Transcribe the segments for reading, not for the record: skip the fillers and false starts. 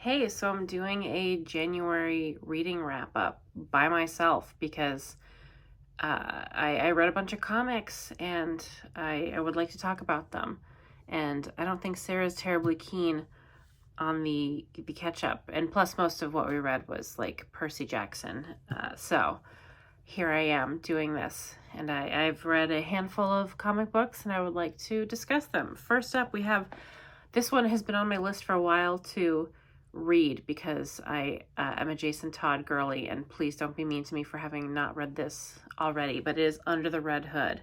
Hey, so I'm doing a January reading wrap up by myself because I read a bunch of comics and I would like to talk about them. And I don't think Sarah's terribly keen on the catch up. And plus, most of what we read was like Percy Jackson. So here I am doing this. And I've read a handful of comic books and I would like to discuss them. First up, we have this one has been on my list for a while to read because I am a Jason Todd girly, and please don't be mean to me for having not read this already, but it is Under the Red Hood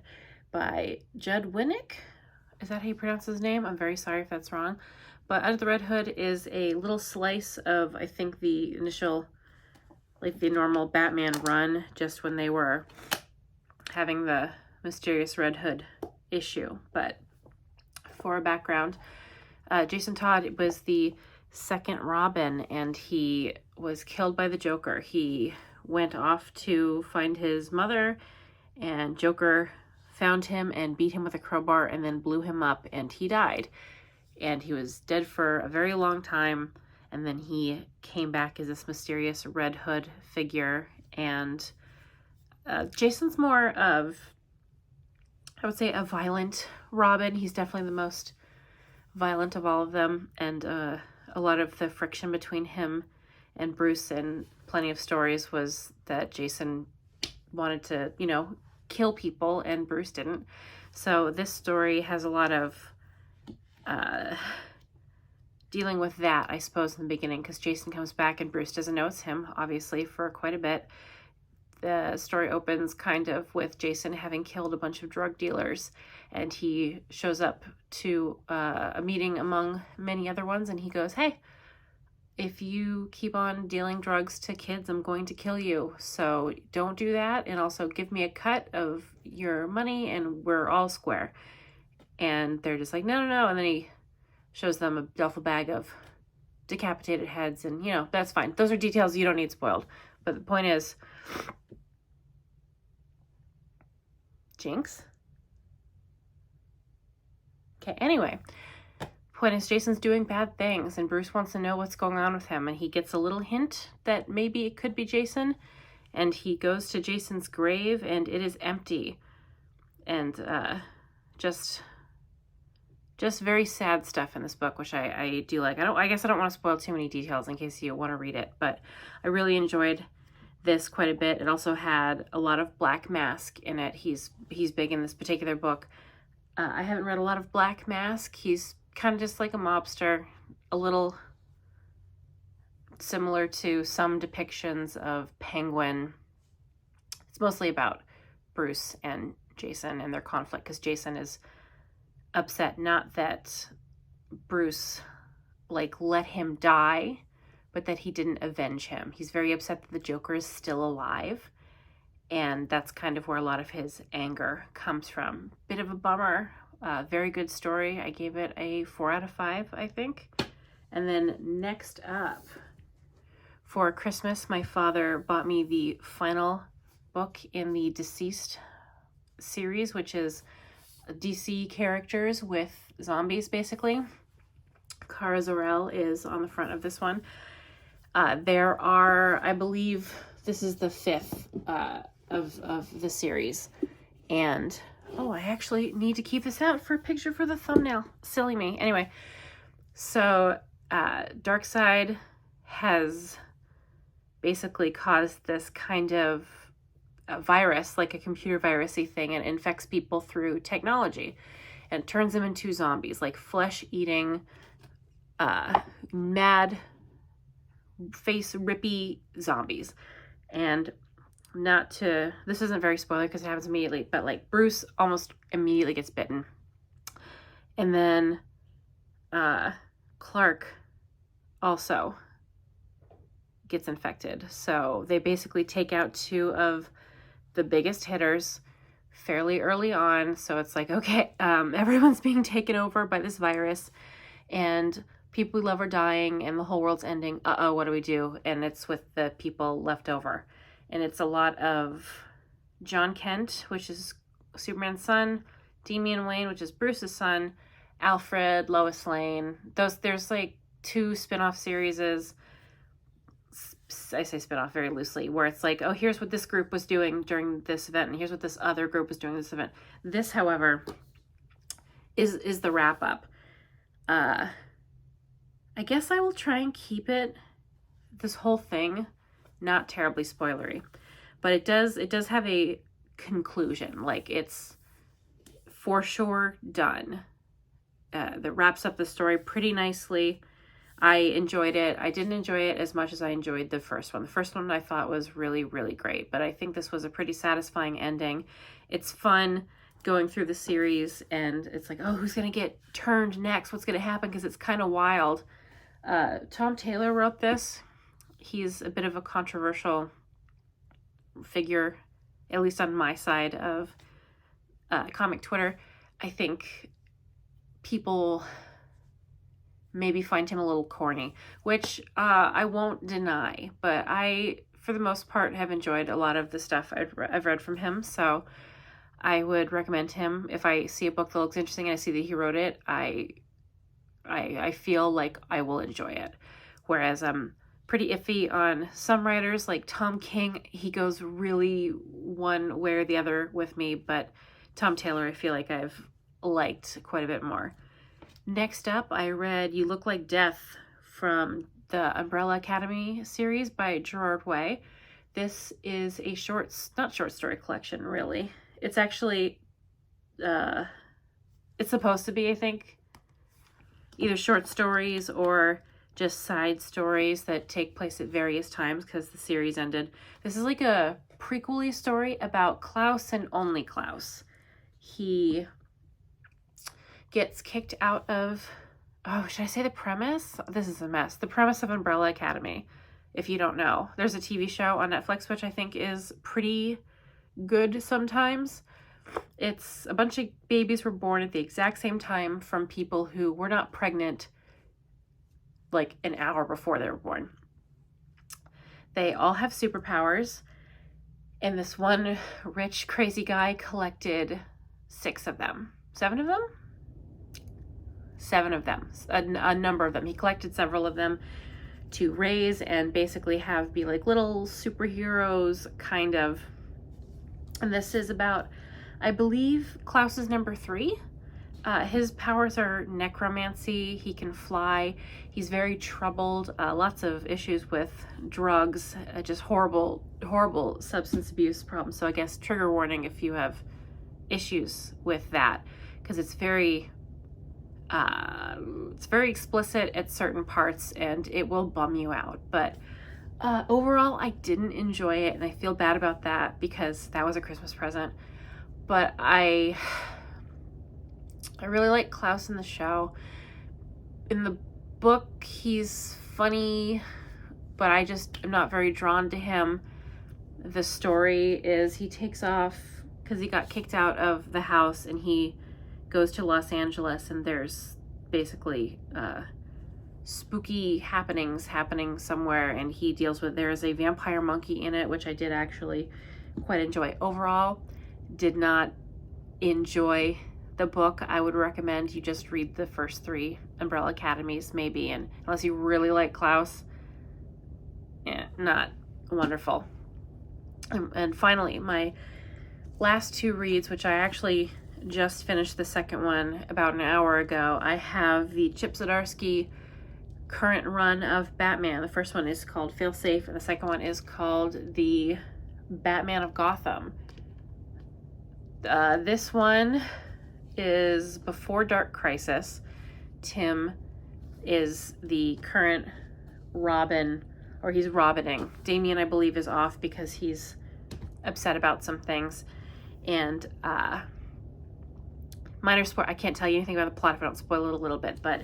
by Judd Winnick. Is that how you pronounce his name? I'm very sorry if that's wrong. But Under the Red Hood is a little slice of, I think, the initial, like the normal Batman run, just when they were having the mysterious Red Hood issue. But for a background, Jason Todd was the second Robin, and he was killed by the Joker. He went off to find his mother, and Joker found him and beat him with a crowbar and then blew him up, and he died. And he was dead for a very long time, and then he came back as this mysterious Red Hood figure. And Jason's more of, I would say, a violent Robin. He's definitely the most violent of all of them, and a lot of the friction between him and Bruce in plenty of stories was that Jason wanted to, kill people and Bruce didn't. So this story has a lot of dealing with that, I suppose, in the beginning, because Jason comes back and Bruce doesn't know it's him, obviously, for quite a bit. The story opens kind of with Jason having killed a bunch of drug dealers, and he shows up to a meeting among many other ones, and he goes, "Hey, if you keep on dealing drugs to kids, I'm going to kill you. So don't do that, and also give me a cut of your money, and we're all square." And they're just like, no. And then he shows them a duffel bag of decapitated heads, and, that's fine. Those are details you don't need spoiled. But the point is, Jinx? Okay, anyway. Point is, Jason's doing bad things, and Bruce wants to know what's going on with him, and he gets a little hint that maybe it could be Jason, and he goes to Jason's grave, and it is empty. And just very sad stuff in this book, which I do like. I guess I don't want to spoil too many details in case you want to read it, but I really enjoyed this quite a bit. It also had a lot of Black Mask in it. He's big in this particular book. I haven't read a lot of Black Mask. He's kind of just like a mobster, a little similar to some depictions of Penguin. It's mostly about Bruce and Jason and their conflict, because Jason is upset not that Bruce let him die, but that he didn't avenge him. He's very upset that the Joker is still alive, and that's kind of where a lot of his anger comes from. Bit of a bummer. Very good story. I gave it a 4 out of 5, I think. And then next up, for Christmas, my father bought me the final book in the Deceased series, which is DC characters with zombies, basically. Kara Zor-El is on the front of this one. There are, I believe, this is the 5th of the series. And, I actually need to keep this out for a picture for the thumbnail. Silly me. Anyway, so Darkseid has basically caused this kind of a virus, like a computer virusy thing, and infects people through technology and turns them into zombies, like flesh-eating, mad, face-rippy zombies. And this isn't very spoiler because it happens immediately, but like Bruce almost immediately gets bitten. And then Clark also gets infected. So they basically take out 2 of the biggest hitters fairly early on. So it's like, okay, everyone's being taken over by this virus, and people we love are dying, and the whole world's ending. What do we do? And it's with the people left over. And it's a lot of John Kent, which is Superman's son, Damian Wayne, which is Bruce's son, Alfred, Lois Lane. There's like 2 spin-off series. I say spin-off very loosely, where it's like, oh, here's what this group was doing during this event, and here's what this other group was doing this event. This, however, is the wrap-up. I guess I will try and keep this whole thing, not terribly spoilery, but it does have a conclusion. Like, it's for sure done. That wraps up the story pretty nicely. I enjoyed it. I didn't enjoy it as much as I enjoyed the first one. The first one I thought was really, really great, but I think this was a pretty satisfying ending. It's fun going through the series, and it's like, oh, who's going to get turned next? What's going to happen? Because it's kind of wild. Tom Taylor wrote this. He's a bit of a controversial figure, at least on my side of comic Twitter. I think people maybe find him a little corny, which I won't deny, but I, for the most part, have enjoyed a lot of the stuff I've read from him, so I would recommend him. If I see a book that looks interesting and I see that he wrote it, I feel like I will enjoy it. Whereas I'm pretty iffy on some writers, like Tom King. He goes really one way or the other with me, but Tom Taylor I feel like I've liked quite a bit more. Next up, I read You Look Like Death from the Umbrella Academy series by Gerard Way. This is a not short story collection, really. It's actually, it's supposed to be, I think, either short stories or just side stories that take place at various times because the series ended. This is like a prequel-y story about Klaus and only Klaus. He gets kicked out of, should I say the premise? This is a mess. The premise of Umbrella Academy, if you don't know. There's a TV show on Netflix, which I think is pretty good sometimes. It's a bunch of babies were born at the exact same time from people who were not pregnant like an hour before they were born. They all have superpowers, and this one rich, crazy guy collected 6 of them. 7 of them? 7 of them. A number of them. He collected several of them to raise and basically have be like little superheroes, kind of. And this is about, I believe, Klaus's number 3. His powers are necromancy. He can fly. He's very troubled. Lots of issues with drugs. Just horrible, horrible substance abuse problems. So I guess trigger warning if you have issues with that, because it's very explicit at certain parts and it will bum you out. But overall, I didn't enjoy it, and I feel bad about that because that was a Christmas present. But I really like Klaus in the show. In the book, he's funny, but I just am not very drawn to him. The story is he takes off because he got kicked out of the house, and he goes to Los Angeles, and there's basically spooky happenings happening somewhere, and he deals with, there's a vampire monkey in it, which I did actually quite enjoy. Overall, did not enjoy the book. I would recommend you just read the first 3 Umbrella Academies, maybe, and unless you really like Klaus, not wonderful. And finally, my last 2 reads, which I actually just finished the second one about an hour ago. I have the Chip Zdarsky current run of Batman. The first one is called Failsafe, and the second one is called The Batman of Gotham. This one is before Dark Crisis. Tim is the current Robin, or he's Robining. Damian, I believe, is off because he's upset about some things. And minor spoiler, I can't tell you anything about the plot if I don't spoil it a little bit, but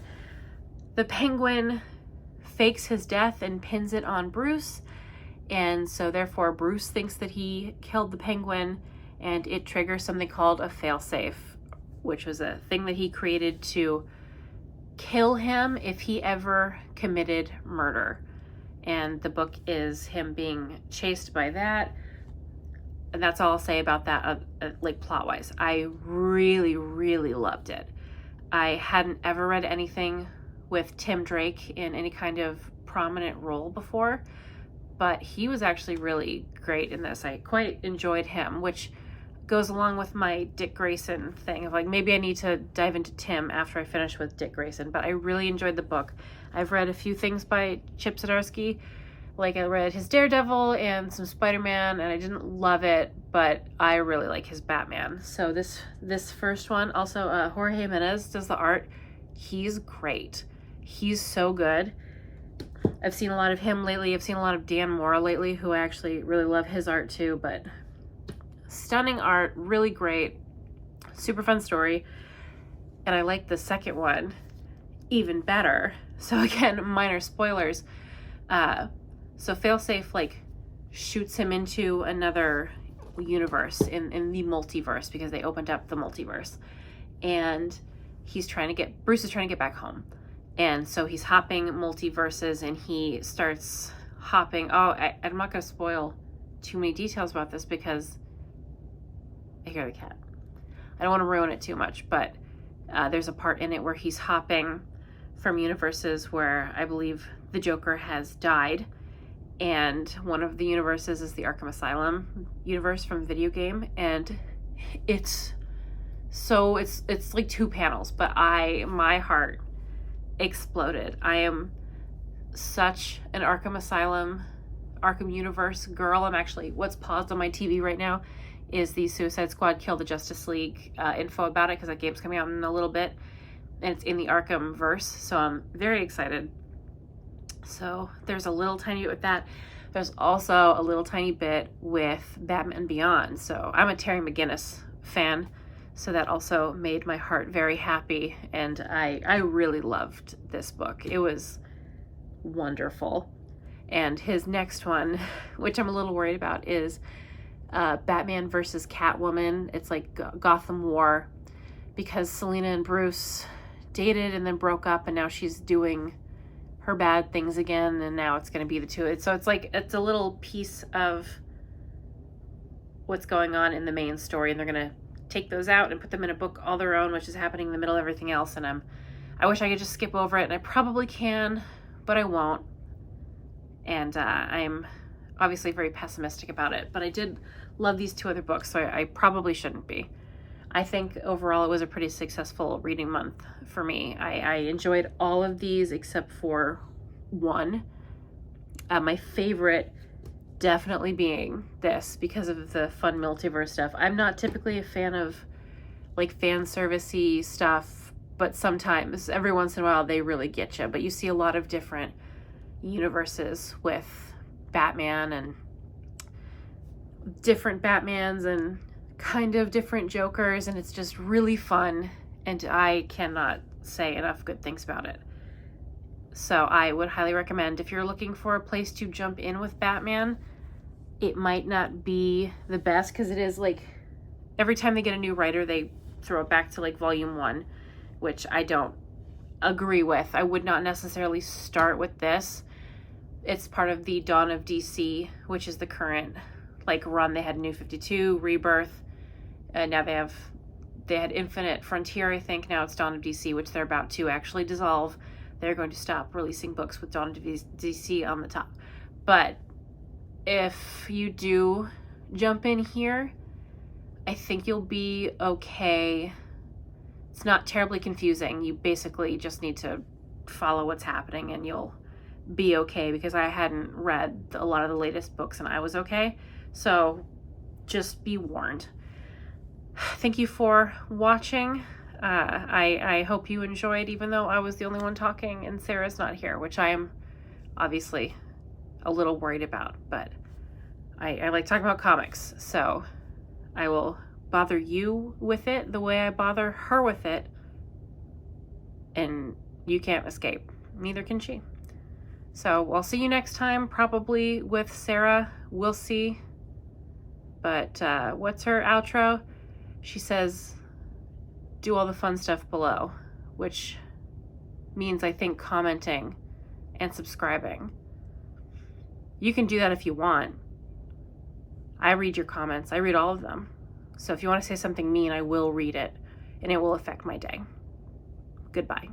the Penguin fakes his death and pins it on Bruce, and so therefore Bruce thinks that he killed the Penguin, and it triggers something called a failsafe, which was a thing that he created to kill him if he ever committed murder. And the book is him being chased by that. And that's all I'll say about that, like plot-wise. I really, really loved it. I hadn't ever read anything with Tim Drake in any kind of prominent role before, but he was actually really great in this. I quite enjoyed him, which goes along with my Dick Grayson thing of like, maybe I need to dive into Tim after I finish with Dick Grayson, but I really enjoyed the book. I've read a few things by Chip Zdarsky, like I read his Daredevil and some Spider-Man, and I didn't love it, but I really like his Batman. So this first one, also Jorge Jimenez does the art. He's great. He's so good. I've seen a lot of him lately. I've seen a lot of Dan Mora lately, who I actually really love his art too, but stunning art, really great, super fun story. And I like the second one even better. So again, minor spoilers. So Failsafe like shoots him into another universe in the multiverse, because they opened up the multiverse, and Bruce is trying to get back home. And so he's hopping multiverses, and he starts hopping. I'm not going to spoil too many details about this because I hear the cat. I don't want to ruin it too much, but there's a part in it where he's hopping from universes where I believe the Joker has died, and one of the universes is the Arkham Asylum universe from the video game, and it's like 2 panels, but my heart exploded. I am such an Arkham universe girl. I'm actually, what's paused on my TV right now is the Suicide Squad Kill the Justice League info about it, because that game's coming out in a little bit, and it's in the Arkham verse, so I'm very excited. So there's a little tiny bit with that. There's also a little tiny bit with Batman Beyond. So I'm a Terry McGinnis fan, so that also made my heart very happy, and I really loved this book. It was wonderful. And his next one, which I'm a little worried about, is Batman versus Catwoman. It's like Gotham War, because Selina and Bruce dated and then broke up, and now she's doing her bad things again, and now it's going to be the two. So it's like, it's a little piece of what's going on in the main story, and they're going to take those out and put them in a book all their own, which is happening in the middle of everything else. And I wish I could just skip over it, and I probably can, but I won't. And I'm obviously very pessimistic about it, but I did love these 2 other books, so I probably shouldn't be. I think overall it was a pretty successful reading month for me. I enjoyed all of these except for one. My favorite definitely being this, because of the fun multiverse stuff. I'm not typically a fan of like fan servicey stuff, but sometimes, every once in a while, they really get you. But you see a lot of different universes with Batman, and different Batmans, and kind of different Jokers, and it's just really fun, and I cannot say enough good things about it. So I would highly recommend, if you're looking for a place to jump in with Batman, it might not be the best, because it is like, every time they get a new writer, they throw it back to like volume 1, which I don't agree with. I would not necessarily start with this. It's part of the Dawn of DC, which is the current like run. They had New 52, Rebirth, and now they had Infinite Frontier, I think. Now it's Dawn of DC, which they're about to actually dissolve. They're going to stop releasing books with Dawn of DC on the top. But if you do jump in here, I think you'll be okay. It's not terribly confusing. You basically just need to follow what's happening, and you'll be okay, because I hadn't read a lot of the latest books, and I was okay. So just be warned. Thank you for watching. I hope you enjoyed, even though I was the only one talking and Sarah's not here, which I am obviously a little worried about, but I like talking about comics, so I will bother you with it the way I bother her with it, and you can't escape. Neither can she. So I'll see you next time, probably with Sarah. We'll see. But what's her outro? She says, do all the fun stuff below, which means, I think, commenting and subscribing. You can do that if you want. I read your comments. I read all of them. So if you want to say something mean, I will read it, and it will affect my day. Goodbye.